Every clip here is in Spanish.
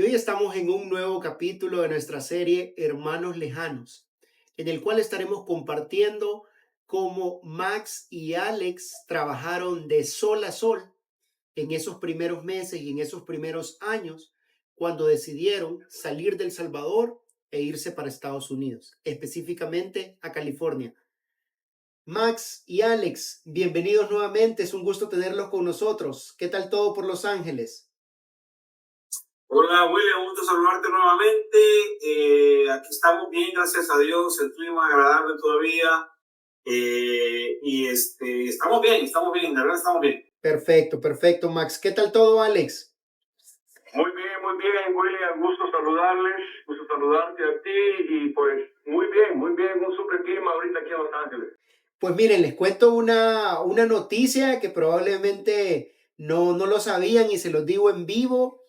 Y hoy estamos en un nuevo capítulo de nuestra serie Hermanos Lejanos, en el cual estaremos compartiendo cómo Max y Alex trabajaron de sol a sol en esos primeros meses y en esos primeros años cuando decidieron salir del Salvador e irse para Estados Unidos, específicamente a California. Max y Alex, bienvenidos nuevamente. Es un gusto tenerlos con nosotros. ¿Qué tal todo por Los Ángeles? Hola William, un gusto saludarte nuevamente. Aquí estamos bien, gracias a Dios, el clima agradable todavía. Estamos bien, de verdad estamos bien. Perfecto, perfecto, Max. ¿Qué tal todo, Alex? Muy bien, William, gusto saludarte a ti y pues muy bien, un super clima ahorita aquí en Los Ángeles. Pues miren, les cuento una noticia que probablemente no lo sabían y se los digo en vivo.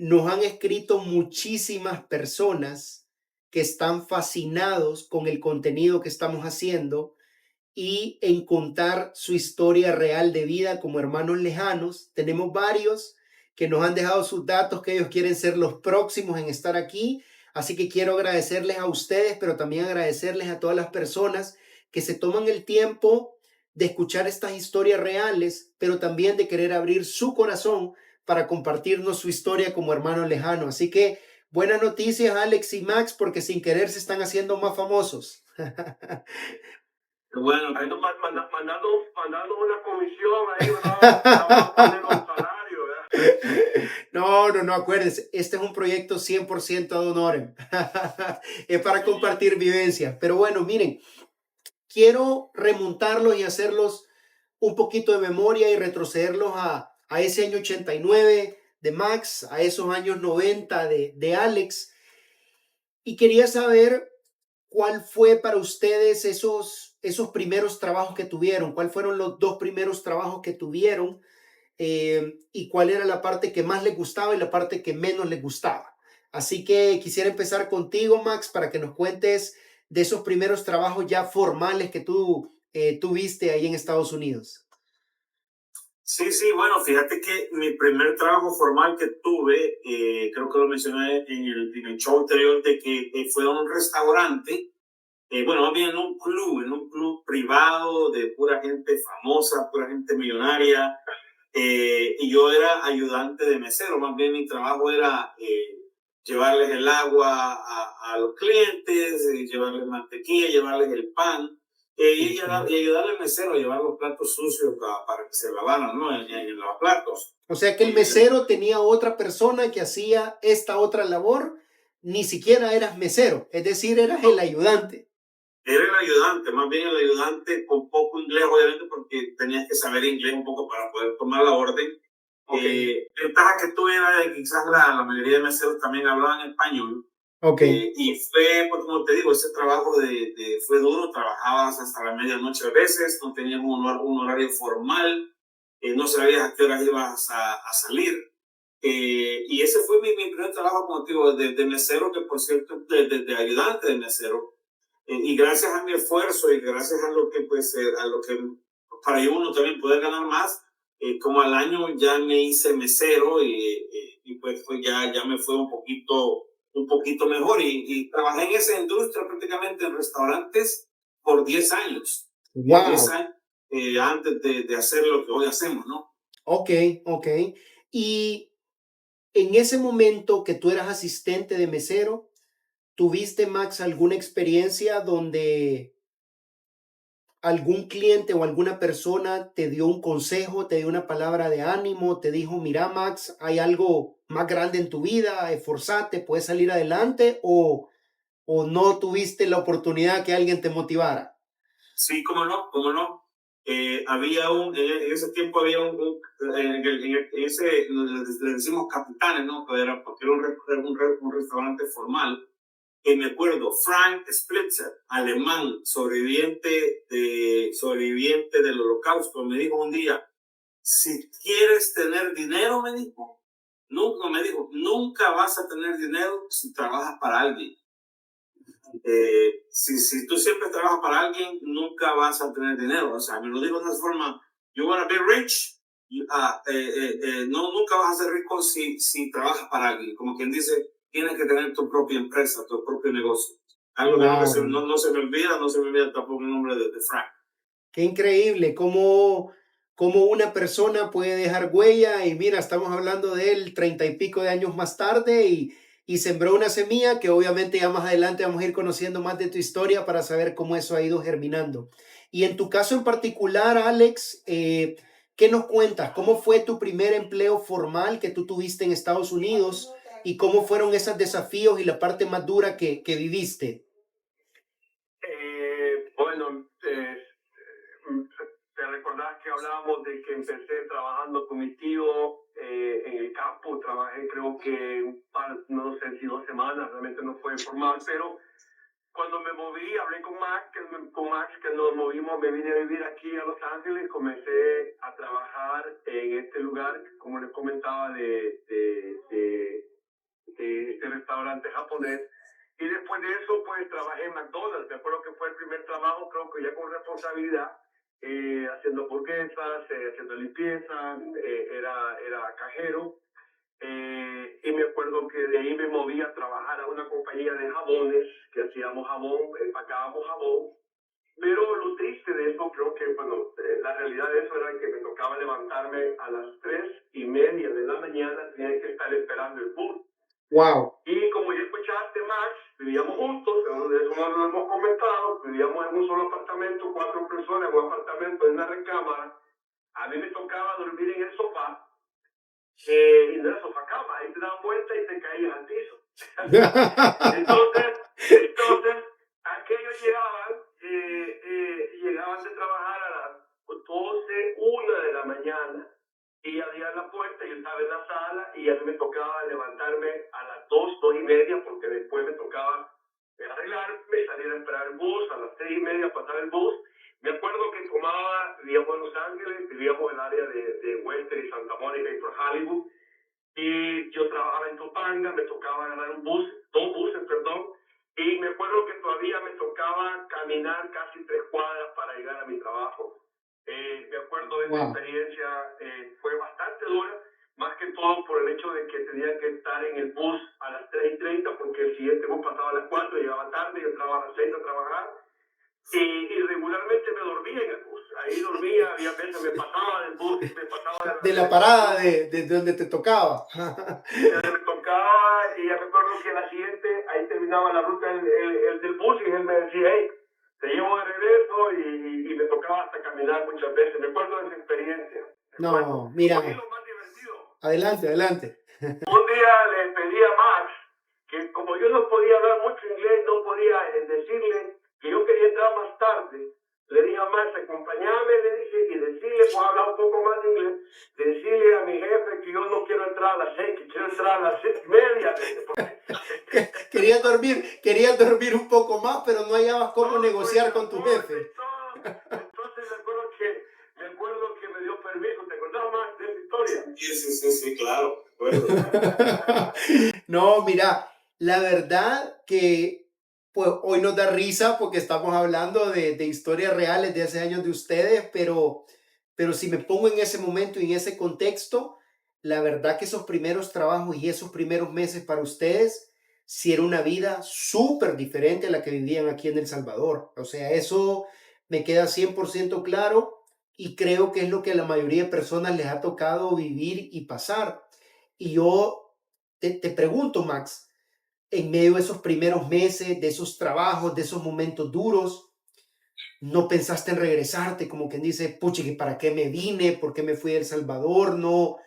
Nos han escrito muchísimas personas que están fascinados con el contenido que estamos haciendo y en contar su historia real de vida como hermanos lejanos. Tenemos varios que nos han dejado sus datos, que ellos quieren ser los próximos en estar aquí. Así que quiero agradecerles a ustedes, pero también agradecerles a todas las personas que se toman el tiempo de escuchar estas historias reales, pero también de querer abrir su corazón para compartirnos su historia como hermanos lejanos. Así que buenas noticias, Alex y Max, porque sin querer se están haciendo más famosos. Bueno, ahí nos mandando una comisión ahí, ¿verdad? Vamos a poner un salario, ¿verdad? No, acuérdense, este es un proyecto 100% ad honorem. Es para compartir vivencias. Pero bueno, miren, quiero remontarlos y hacerlos un poquito de memoria y retrocederlos a ese año 89 de Max, a esos años 90 de Alex. Y quería saber cuál fue para ustedes esos primeros trabajos que tuvieron, cuál fueron los dos primeros trabajos que tuvieron, y cuál era la parte que más les gustaba y la parte que menos les gustaba. Así que quisiera empezar contigo, Max, para que nos cuentes de esos primeros trabajos ya formales que tú tuviste ahí en Estados Unidos. Sí, bueno, fíjate que mi primer trabajo formal que tuve, creo que lo mencioné en el show anterior, de que fue en un restaurante, bueno, más bien en un club privado de pura gente famosa, pura gente millonaria, y yo era ayudante de mesero. Más bien mi trabajo era llevarles el agua a los clientes, llevarles mantequilla, llevarles el pan, y ayudarle al mesero a llevar los platos sucios para que se lavaran, ¿no? En los platos. O sea que el mesero tenía otra persona que hacía esta otra labor, ni siquiera eras mesero, es decir, eras el ayudante. Era el ayudante, más bien el ayudante con poco inglés, obviamente, porque tenías que saber inglés un poco para poder tomar la orden. Okay. Ventaja que tuve era de que quizás la mayoría de meseros también hablaban español. Ok. Y fue, pues, como te digo, ese trabajo fue duro, trabajabas hasta la medianoche a veces, no tenías un horario formal, no sabías a qué horas ibas a salir. Y ese fue mi primer trabajo, como te digo, de mesero, que por cierto, de ayudante de mesero. Y gracias a mi esfuerzo y gracias a lo que, pues, a lo que para uno también poder ganar más, como al año ya me hice mesero y pues ya me fue un poquito mejor y trabajé en esa industria prácticamente en restaurantes por 10 años, 10 Wow. años antes de hacer lo que hoy hacemos, ¿no? Ok, ok. Y en ese momento que tú eras asistente de mesero, ¿tuviste, Max, alguna experiencia donde algún cliente o alguna persona te dio un consejo, te dio una palabra de ánimo, te dijo, mira, Max, hay algo más grande en tu vida, esforzate, puedes salir adelante, o no tuviste la oportunidad que alguien te motivara? Sí, cómo no, cómo no. En ese tiempo había en ese, le decimos capitanes, ¿no? Porque era un restaurante formal. Y me acuerdo, Frank Splitzer, alemán, sobreviviente del holocausto, me dijo un día, si quieres tener dinero, me dijo, nunca vas a tener dinero si trabajas para alguien. Si tú siempre trabajas para alguien, nunca vas a tener dinero. O sea, me lo digo de una forma, you wanna be rich, no, nunca vas a ser rico si trabajas para alguien. Como quien dice, tienes que tener tu propia empresa, tu propio negocio. Algo que Wow. no se me olvida, no se me olvida tampoco el nombre de Frank. Qué increíble cómo una persona puede dejar huella y mira, estamos hablando de él 30 y pico de años más tarde y sembró una semilla que obviamente ya más adelante vamos a ir conociendo más de tu historia para saber cómo eso ha ido germinando. Y en tu caso en particular, Alex, ¿qué nos cuentas? ¿Cómo fue tu primer empleo formal que tú tuviste en Estados Unidos y cómo fueron esos desafíos y la parte más dura que viviste? Bueno, te recordás que hablábamos de que empecé trabajando con mi tío en el campo. Trabajé creo que no sé si 2 semanas, realmente no fue formal, pero cuando me moví, hablé con Max, que nos movimos, me vine a vivir aquí a Los Ángeles, comencé a trabajar en este lugar, como les comentaba, de este restaurante japonés. Y después de eso, pues trabajé en McDonald's. Me acuerdo que fue el primer trabajo, creo que ya con responsabilidad, haciendo hamburguesas, haciendo limpieza, era cajero. Y me acuerdo que de ahí me moví a trabajar a una compañía de jabones, que hacíamos jabón, empacábamos jabón. Pero lo triste de eso, creo que, bueno, la realidad de eso era que me tocaba levantarme a las 3:30 de la mañana, tenía que estar esperando el bus. Wow. Y como ya escuchaste, Max, vivíamos juntos, eso no lo hemos comentado, vivíamos en un solo apartamento, 4 personas en un apartamento, en una recámara. A mí me tocaba dormir en el sofá, y no era sofá cama, ahí te daban vuelta y te caías al piso. entonces, aquellos llegaban de trabajar a las 12, 1 de la mañana y abrían la puerta y yo estaba en la sala y a mí me tocaba levantarme a las 2:30 porque después me tocaba arreglarme, salir a esperar el bus, a las 3:30 pasar el bus. Me acuerdo que vivíamos en Los Ángeles, vivíamos en el área de Western y Santa Mónica y por Hollywood. Y yo trabajaba en Topanga, me tocaba agarrar un bus, 2 buses, perdón, y me acuerdo que todavía me tocaba caminar casi 3 cuadras para llegar a mi trabajo. Me acuerdo de esa Wow. experiencia, fue bastante dura, más que todo por el hecho de que tenía que estar en el bus a las 3:30 porque el siguiente bus pasaba a las 4, llegaba tarde, yo entraba a las 6 a trabajar. Y regularmente me dormía en el bus. Ahí dormía, había veces me pasaba del bus, me pasaba De de la parada de donde te tocaba. me tocaba y ya me acuerdo que la siguiente, ahí terminaba la ruta el del bus y él me decía, hey, te llevo de regreso y me tocaba hasta caminar muchas veces. Me acuerdo de esa experiencia. Me acuerdo. No, Oye, mira, lo más divertido. adelante, adelante. Un día le pedí a Max que como yo no podía hablar mucho inglés, no podía decirle que yo quería entrar más tarde. Le dije a Max, acompáñame, le dije, y decirle, pues hablar un poco más de inglés, decirle a mi jefe que yo no quiero entrar a las 6, que quiero entrar a las 6:30. Querías dormir un poco más, pero no hallabas cómo Todo por el negociar con tu transporte jefe. y todo. Entonces me acuerdo que me dio permiso. ¿Te acordás más de esa historia? Sí, sí, sí, sí, claro. Bueno, No, mira, la verdad que pues hoy nos da risa porque estamos hablando de historias reales de hace años de ustedes, pero si me pongo en ese momento y en ese contexto, la verdad que esos primeros trabajos y esos primeros meses para ustedes, sí era una vida súper diferente a la que vivían aquí en El Salvador. O sea, eso me queda 100% claro y creo que es lo que a la mayoría de personas les ha tocado vivir y pasar. Y yo te pregunto, Max, en medio de esos primeros meses, de esos trabajos, de esos momentos duros, ¿no pensaste en regresarte? Como quien dice, puchi, ¿para qué me vine? ¿Por qué me fui a El Salvador? ¿No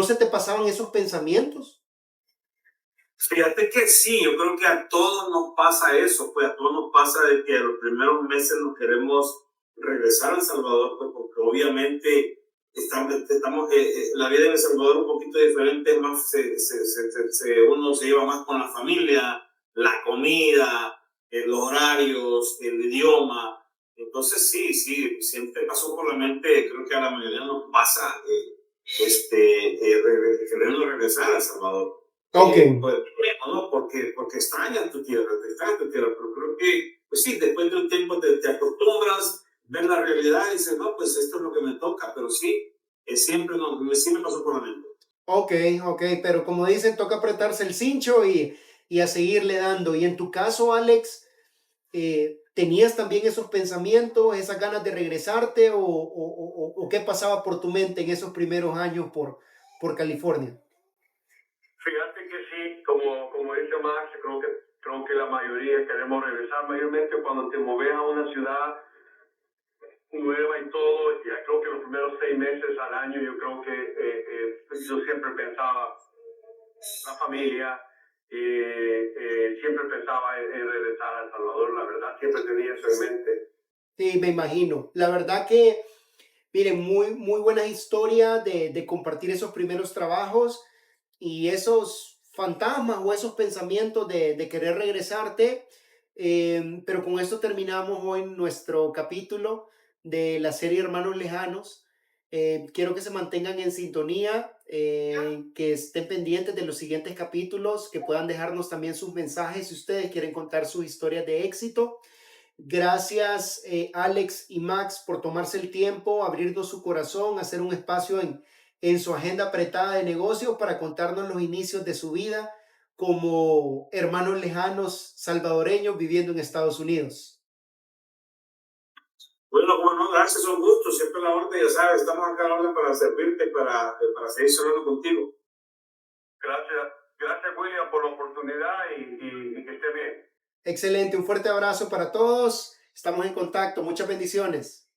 se te pasaban esos pensamientos? fíjate que sí, yo creo que a todos nos pasa eso, pues a todos nos pasa de que a los primeros meses nos queremos regresar a El Salvador, pues porque obviamente la vida en El Salvador es un poquito diferente, más uno se lleva más con la familia, la comida, los horarios, el idioma. Entonces sí, sí, siempre pasó por la mente, creo que a la mayoría nos pasa queremos regresar a El Salvador. Ok. Pues, no, porque extrañas tu tierra, pero creo que, pues sí, después de un tiempo te acostumbras, ves la realidad y dices, no, pues esto es lo que me toca, pero sí, siempre pasó por la mente. Ok, ok, pero como dicen, toca apretarse el cincho y a seguirle dando. Y en tu caso, Alex, ¿tenías también esos pensamientos, esas ganas de regresarte o qué pasaba por tu mente en esos primeros años por California? Fíjate que sí, como dice Max, creo que la mayoría queremos regresar, mayormente cuando te mueves a una ciudad nueva y todo, ya creo que los primeros 6 meses al año, yo creo que yo siempre pensaba la familia, siempre pensaba en regresar a El Salvador, la verdad, siempre tenía eso en mente. Sí, me imagino. La verdad que, miren, muy buenas historias de compartir esos primeros trabajos y esos fantasmas o esos pensamientos de querer regresarte. Pero con esto terminamos hoy nuestro capítulo de la serie Hermanos Lejanos. Quiero que se mantengan en sintonía, que estén pendientes de los siguientes capítulos, que puedan dejarnos también sus mensajes si ustedes quieren contar sus historias de éxito. Gracias, Alex y Max, por tomarse el tiempo, abrirnos su corazón, hacer un espacio en su agenda apretada de negocios para contarnos los inicios de su vida como hermanos lejanos salvadoreños viviendo en Estados Unidos. Bueno, como no, gracias, un gusto, siempre a la orden, ya sabes, estamos acá a la orden para servirte, para seguir hablando contigo. Gracias William por la oportunidad y que esté bien. Excelente, un fuerte abrazo para todos. Estamos en contacto. Muchas bendiciones.